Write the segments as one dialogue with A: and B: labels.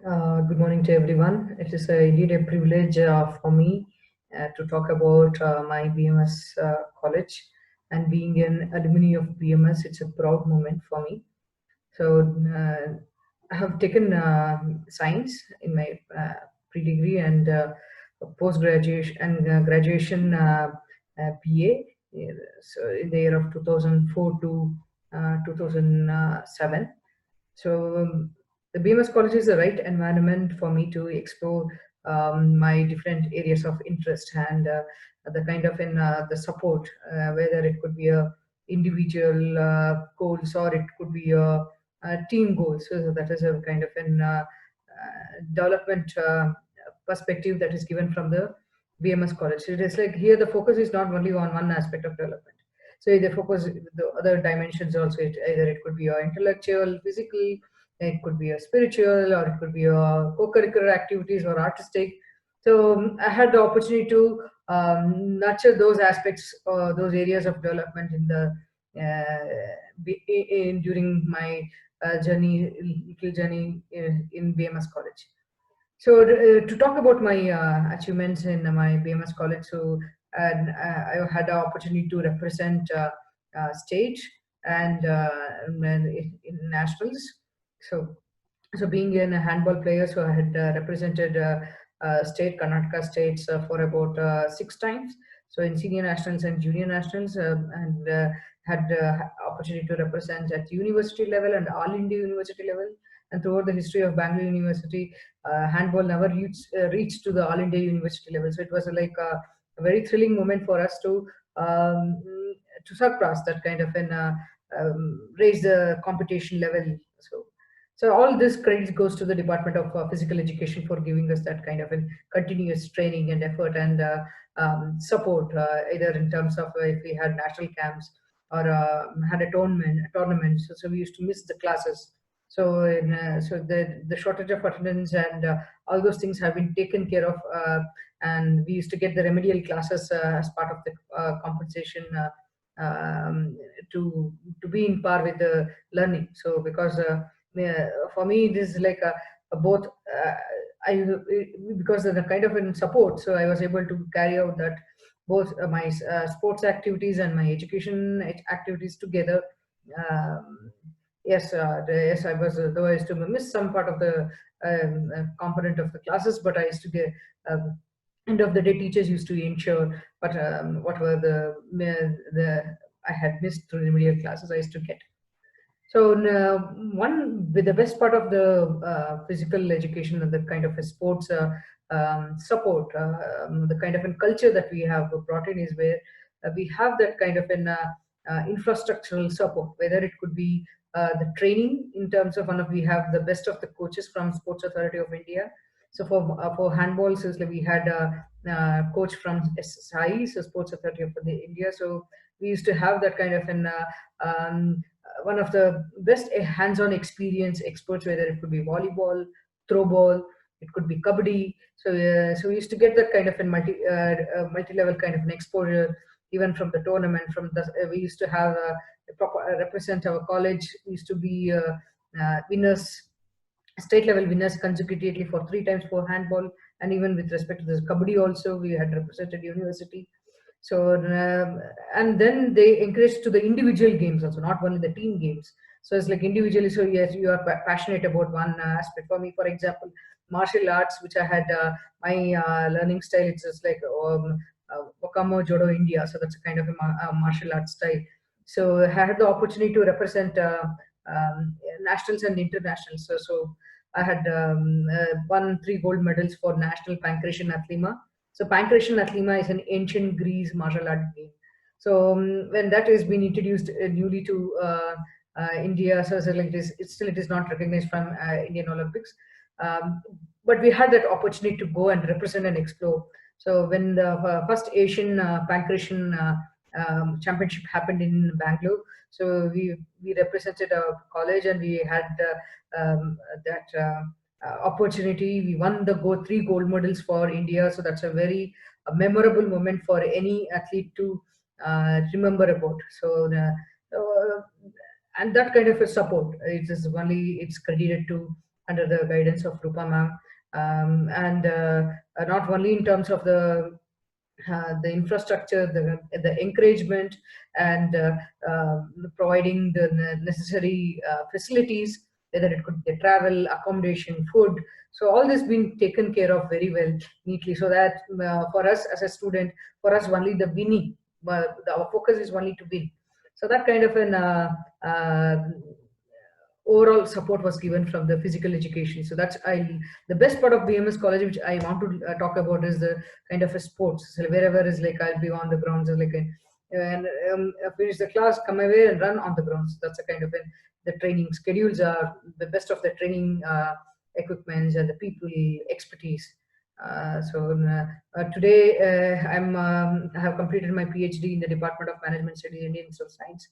A: Good morning to everyone. It is indeed a privilege for me to talk about my BMS college and being an alumni of BMS. It's a proud moment for me. So I have taken science in my pre-degree and post-graduation and graduation BA. So in the year of 2004 to 2007. So the BMS College is the right environment for me to explore my different areas of interest and the kind of the support, whether it could be a individual goals or it could be a team goals. So that is a kind of development perspective that is given from the BMS College. So it is like here the focus is not only on one aspect of development. So the focus, the other dimensions also, either it could be intellectual, physical, it could be a spiritual, or it could be a co-curricular activities or artistic. So I had the opportunity to nurture those aspects or those areas of development in the during my little journey in BMS College. So to talk about my achievements in my BMS college, so I had the opportunity to represent state and in nationals. So so being a handball player, so I had represented state Karnataka states for about 6 times. So in senior nationals and junior nationals, and had opportunity to represent at university level and all India university level. And throughout the history of Bangalore University, handball never reached to the all India university level. So it was like a very thrilling moment for us um, to surpass that kind of raise the competition level. So all this credit goes to the Department of Physical Education for giving us that kind of continuous training and effort and support, either in terms of if we had national camps or had a tournament. So we used to miss the classes. So the shortage of attendance and all those things have been taken care of, and we used to get the remedial classes as part of the compensation. To be in par with the learning. So because for me it is like a both I because of the kind of in support, so I was able to carry out that both my sports activities and my education activities together. um, yes, I was though I used to miss some part of the component of the classes, but I used to get end of the day teachers used to ensure what were the I had missed through remedial classes I used to get. So one with the best part of the physical education and the kind of a sports support, the kind of a culture that we have brought in is where we have that kind of an infrastructural support, whether it could be the training in terms of one of we have the best of the coaches from Sports Authority of India. So for handball, so we had a coach from SSI, so Sports Authority of India. So we used to have that kind of an one of the best hands-on experience experts, whether it could be volleyball, throw ball, it could be kabaddi. So we used to get that kind of a multi-level kind of an exposure, even from the tournament. From the we used to have a proper represent our college. We used to be winners, state level winners consecutively for 3 times for handball, and even with respect to this kabaddi also we had represented university. So and then they encourage to the individual games also, not only the team games. So it's like individually. So yes, you are passionate about one aspect. For me, for example, martial arts, which I had my learning style. It's just like Wakamo Jodo India. So that's a kind of a martial arts style. So I had the opportunity to represent nationals and internationals. So I had won 3 gold medals for national pankration athlema. So pankration athlema is an ancient Greece martial art game. So when that has been introduced newly to India, so like it is not recognized from Indian Olympics. Um, but we had that opportunity to go and represent and explore. So when the first Asian pankration championship happened in Bangalore, so we represented our college and we had that opportunity. We won the 3 gold medals for India, so that's a very memorable moment for any athlete to remember about. Uh, and that kind of a support, it is only it's credited to under the guidance of Rupa ma'am. And not only in terms of the infrastructure, the encouragement, and providing the necessary facilities, whether it could be travel, accommodation, food. So all this been taken care of very well, neatly, so that for us as a student, for us only the winning, our focus is only to win. So that kind of an overall support was given from the physical education. So that's the best part of BMS College, which I want to talk about, is the kind of a sports. So wherever is like I'll be on the grounds, is like and finish the class, come away and run on the grounds. That's a kind of the training schedules are the best of the training equipments and the people expertise. Today I have completed my PhD in the Department of Management Studies, Indian Institute of Science.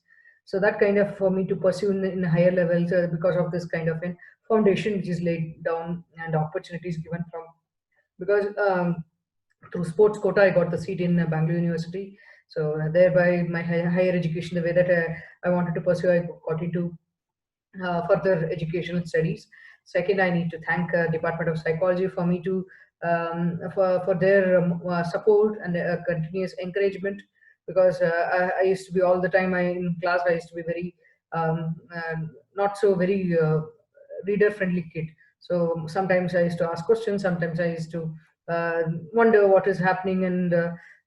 A: So that kind of for me to pursue in higher levels because of this kind of a foundation which is laid down and opportunities given from, because through sports quota I got the seat in Bangalore University. So thereby my higher education, the way that I wanted to pursue, I got into further educational studies. Second, I need to thank Department of Psychology for me to for their support and continuous encouragement, because I used to be all the time in class. I used to be very not so very reader friendly kid. So sometimes I used to ask questions. Sometimes I used to wonder what is happening, and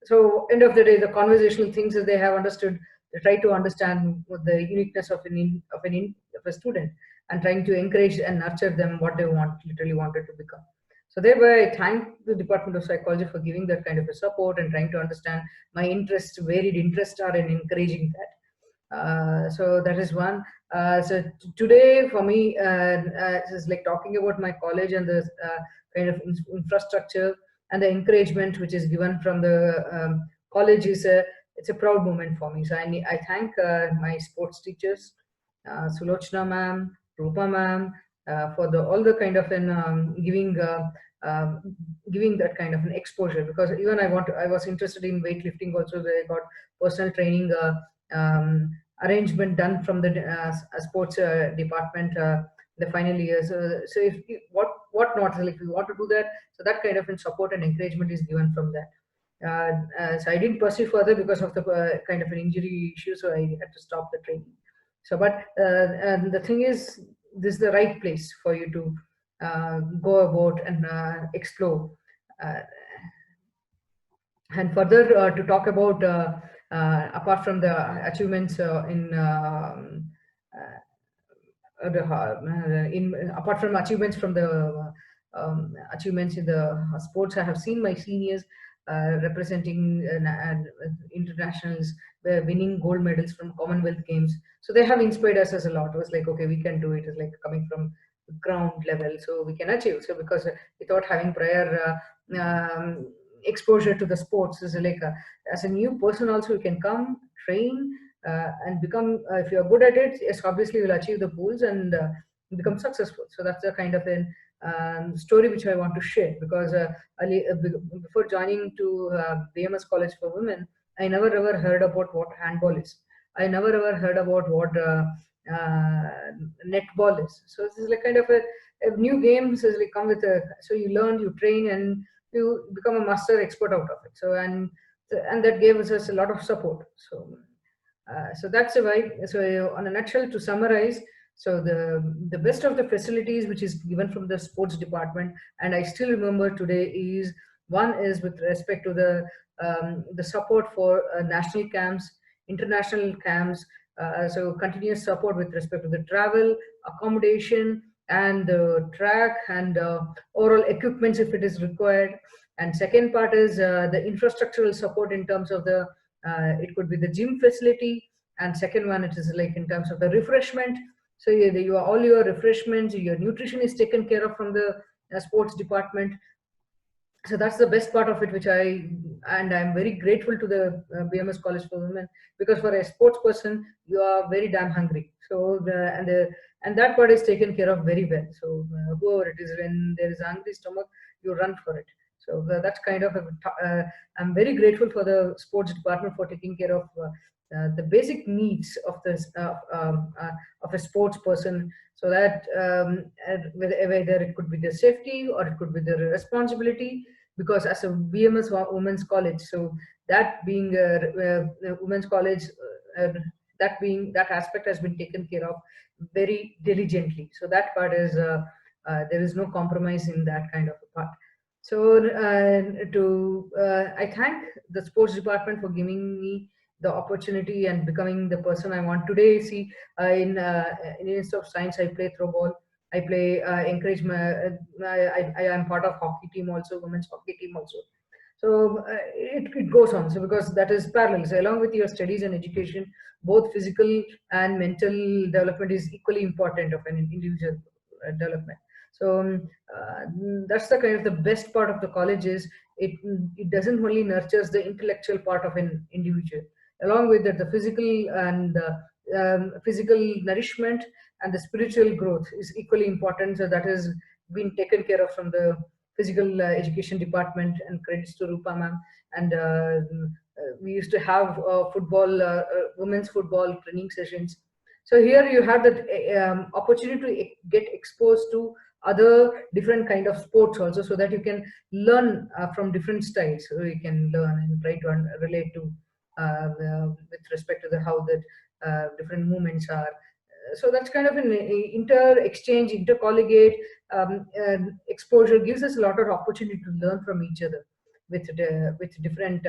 A: so end of the day, the conversational things that they have understood, they try to understand what the uniqueness of of a student, and trying to encourage and nurture them what they literally wanted to become. So thereby, I thank the Department of Psychology for giving that kind of a support and trying to understand my interests, varied interests are in encouraging that. So that is one. Today for me, is like talking about my college and the kind of infrastructure and the encouragement which is given from the college is it's a proud moment for me. So I thank my sports teachers, Sulochna ma'am, Rupa ma'am, for all the kind of giving that kind of an exposure, because even I was interested in weightlifting also. I got personal training arrangement done from the sports department the final years. What not, like if you want to do that, so that kind of support and encouragement is given from that. So I didn't pursue further because of the kind of an injury issue, so I had to stop the training. So, but and the thing is, this is the right place for you to go about and explore. Uh, and further to talk about apart from the achievements in apart from achievements from the achievements in the sports, I have seen my seniors representing internationals, winning gold medals from Commonwealth Games. So they have inspired us as a lot. It was like, okay, we can do it. It's like coming from ground level, so we can achieve. So because without having prior exposure to the sports, is like as a new person also you can come train and become if you're good at it, yes, obviously you'll achieve the goals and become successful. So that's the kind of an story which I want to share, because before joining to BMS College for Women, I never ever heard about what handball is. I never ever heard about what netball is. So this is like kind of a new game. So like come with a, so you learn, you train, and you become a master expert out of it. So and that gave us a lot of support. So that's why. So on a nutshell, to summarize, so the best of the facilities which is given from the sports department, and I still remember today, is one is with respect to the support for national camps, international camps. So continuous support with respect to the travel, accommodation, and the track and overall equipments if it is required. And second part is the infrastructural support in terms of the it could be the gym facility, and second one it is like in terms of the refreshment. So all your refreshments, your nutrition is taken care of from the sports department. So that's the best part of it, which I'm very grateful to the BMS College for Women, because for a sports person you are very damn hungry. So and that part is taken care of very well. So whoever it is, when there is a hungry stomach, you run for it. So that's kind of I'm very grateful for the sports department for taking care of the basic needs of a sports person, so that whether it could be the safety or it could be the responsibility. Because as a BMS women's college, so that being a women's college, that aspect has been taken care of very diligently. So that part is there is no compromise in that kind of a part. So I thank the sports department for giving me the opportunity and becoming the person I want today. See, in Institute of Science, I play throw ball. I play encourage my. I am part of hockey team also, women's hockey team also. So it goes on. So because that is parallel. So along with your studies and education, both physical and mental development is equally important of an individual development. So that's the kind of the best part of the college is it doesn't only nurtures the intellectual part of an individual. Along with that, the physical and physical nourishment and the spiritual growth is equally important. So that has been taken care of from the physical education department, and credits to Rupa ma'am. And we used to have women's football training sessions. So here you have that opportunity to get exposed to other different kind of sports also, so that you can learn from different styles. So you can learn and try to relate to with respect to the how that different movements are. So that's kind of an inter exchange, intercollegiate exposure gives us a lot of opportunity to learn from each other with different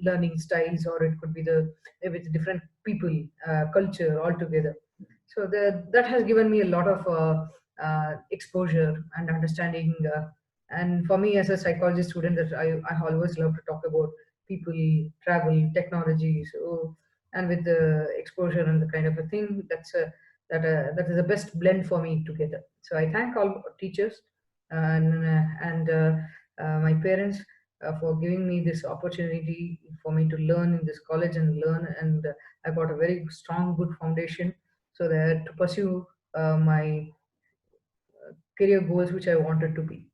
A: learning styles, or it could be the with different people, culture altogether. So that has given me a lot of exposure and understanding. And for me, as a psychology student, that I always love to talk about people, travel, technology. So, and with the exposure and the kind of a thing, that is the best blend for me together. So I thank all teachers and my parents for giving me this opportunity for me to learn in this college and learn. And I got a very strong, good foundation, so that to pursue my career goals which I wanted to be.